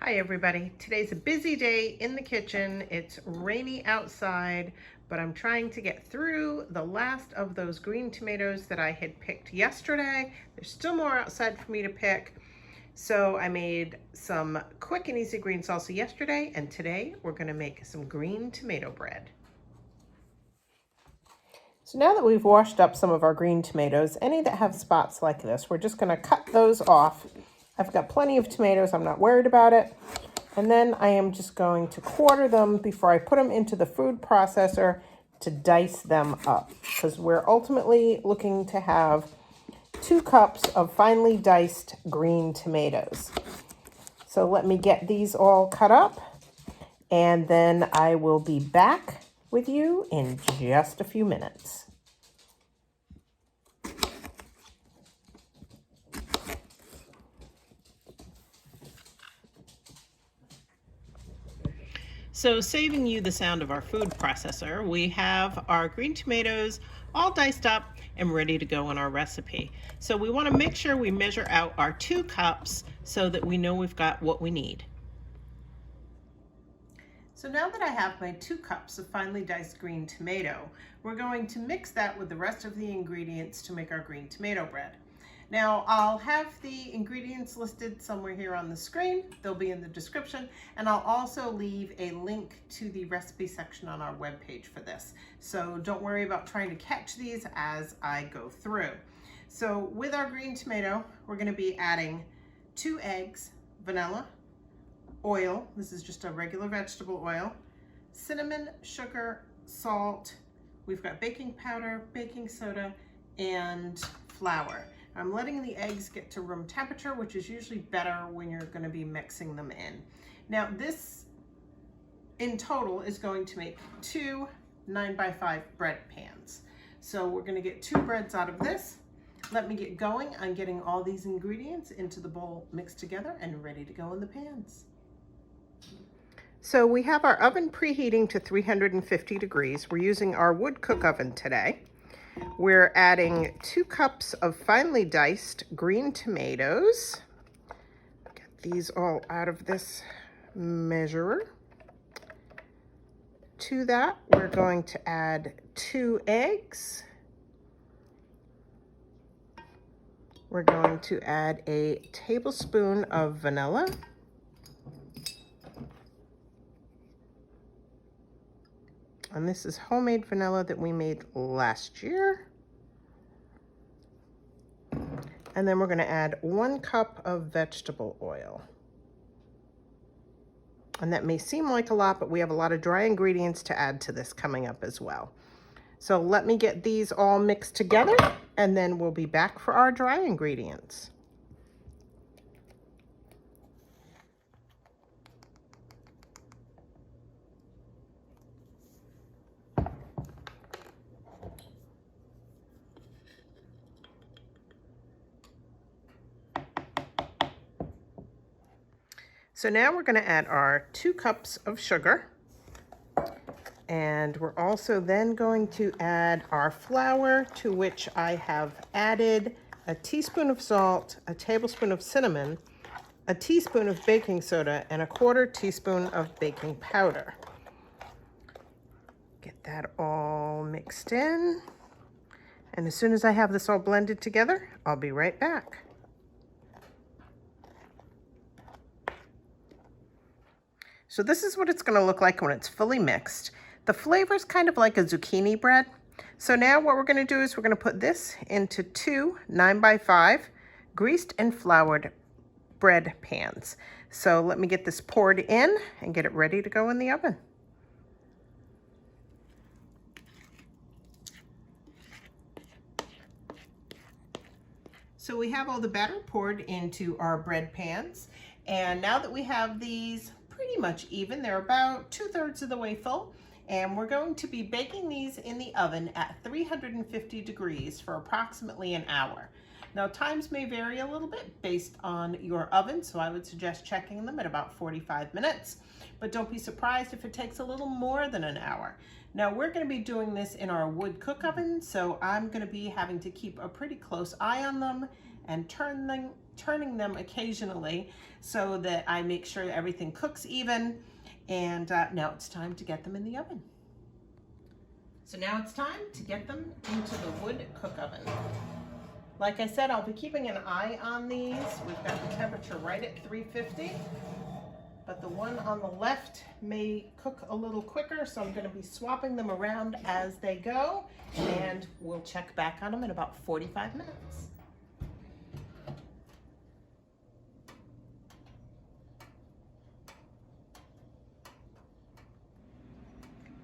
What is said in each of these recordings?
Hi everybody. Today's a busy day in the kitchen. It's rainy outside, but I'm trying to get through the last of those green tomatoes that I had picked yesterday. There's still more outside for me to pick. So I made some quick and easy green salsa yesterday, and today we're gonna make some green tomato bread. So now that we've washed up some of our green tomatoes, any that have spots like this, we're just gonna cut those off. I've got plenty of tomatoes, I'm not worried about it. And then I am just going to quarter them before I put them into the food processor to dice them up, because we're ultimately looking to have 2 cups of finely diced green tomatoes. So let me get these all cut up, and then I will be back with you in just a few minutes. So saving you the sound of our food processor, we have our green tomatoes all diced up and ready to go in our recipe. So we want to make sure we measure out our 2 cups so that we know we've got what we need. So now that I have my 2 cups of finely diced green tomato, we're going to mix that with the rest of the ingredients to make our green tomato bread. Now I'll have the ingredients listed somewhere here on the screen. They'll be in the description, and I'll also leave a link to the recipe section on our webpage for this. So don't worry about trying to catch these as I go through. So with our green tomato, we're going to be adding 2 eggs, vanilla, oil, this is just a regular vegetable oil, cinnamon, sugar, salt, we've got baking powder, baking soda, and flour. I'm letting the eggs get to room temperature, which is usually better when you're going to be mixing them in. Now this in total is going to make 2 9x5 bread pans. So we're going to get 2 breads out of this. Let me get going on getting all these ingredients into the bowl mixed together and ready to go in the pans. So we have our oven preheating to 350 degrees. We're using our wood cook oven today. We're adding 2 cups of finely diced green tomatoes. Get these all out of this measurer. To that, we're going to add 2 eggs. We're going to add a tablespoon of vanilla. And this is homemade vanilla that we made last year. And then we're going to add 1 cup of vegetable oil. And that may seem like a lot, but we have a lot of dry ingredients to add to this coming up as well. So let me get these all mixed together, and then we'll be back for our dry ingredients. So now we're going to add our 2 cups of sugar, and we're also then going to add our flour, to which I have added a teaspoon of salt, a tablespoon of cinnamon, a teaspoon of baking soda, and a 1/4 teaspoon of baking powder. Get that all mixed in, and as soon as I have this all blended together, I'll be right back. So this is what it's going to look like when it's fully mixed. The flavor is kind of like a zucchini bread. So now what we're going to do is we're going to put this into 2 9x5 greased and floured bread pans. So let me get this poured in and get it ready to go in the oven. So we have all the batter poured into our bread pans. And now that we have these pretty much even, they're about 2/3 of the way full. And we're going to be baking these in the oven at 350 degrees for approximately an hour. Now times may vary a little bit based on your oven, so I would suggest checking them at about 45 minutes. But don't be surprised if it takes a little more than an hour. Now we're going to be doing this in our wood cook oven, so I'm going to be having to keep a pretty close eye on them and turn them turning them occasionally so that I make sure everything cooks even. And now it's time to get them in the oven. So now it's time to get them into the wood cook oven. Like I said, I'll be keeping an eye on these. We've got the temperature right at 350, but the one on the left may cook a little quicker, so I'm going to be swapping them around as they go, and we'll check back on them in about 45 minutes.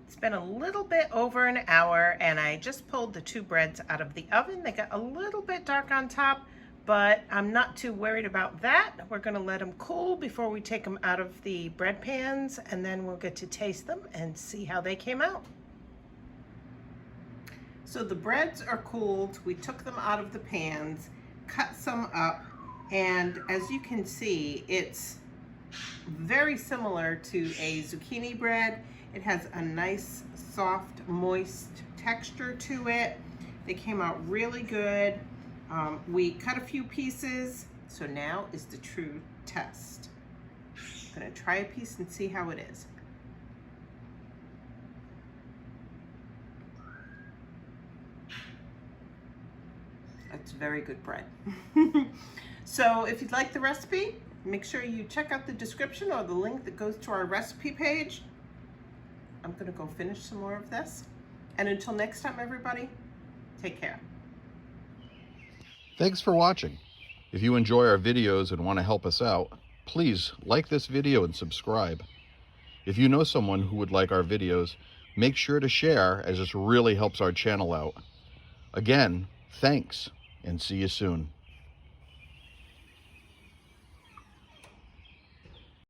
It's been a little bit over an hour, and I just pulled the two breads out of the oven. They got a little bit dark on top, but I'm not too worried about that. We're gonna let them cool before we take them out of the bread pans, and then we'll get to taste them and see how they came out. So the breads are cooled. We took them out of the pans, cut some up, and as you can see, it's very similar to a zucchini bread. It has a nice, soft, moist texture to it. They came out really good. We cut a few pieces, so now is the true test. I'm gonna try a piece and see how it is. It's very good bread. So if you'd like the recipe, make sure you check out the description or the link that goes to our recipe page. I'm gonna go finish some more of this. And until next time, everybody, take care. Thanks for watching. If you enjoy our videos and want to help us out, please like this video and subscribe. If you know someone who would like our videos, make sure to share, as this really helps our channel out. Again, thanks, and see you soon.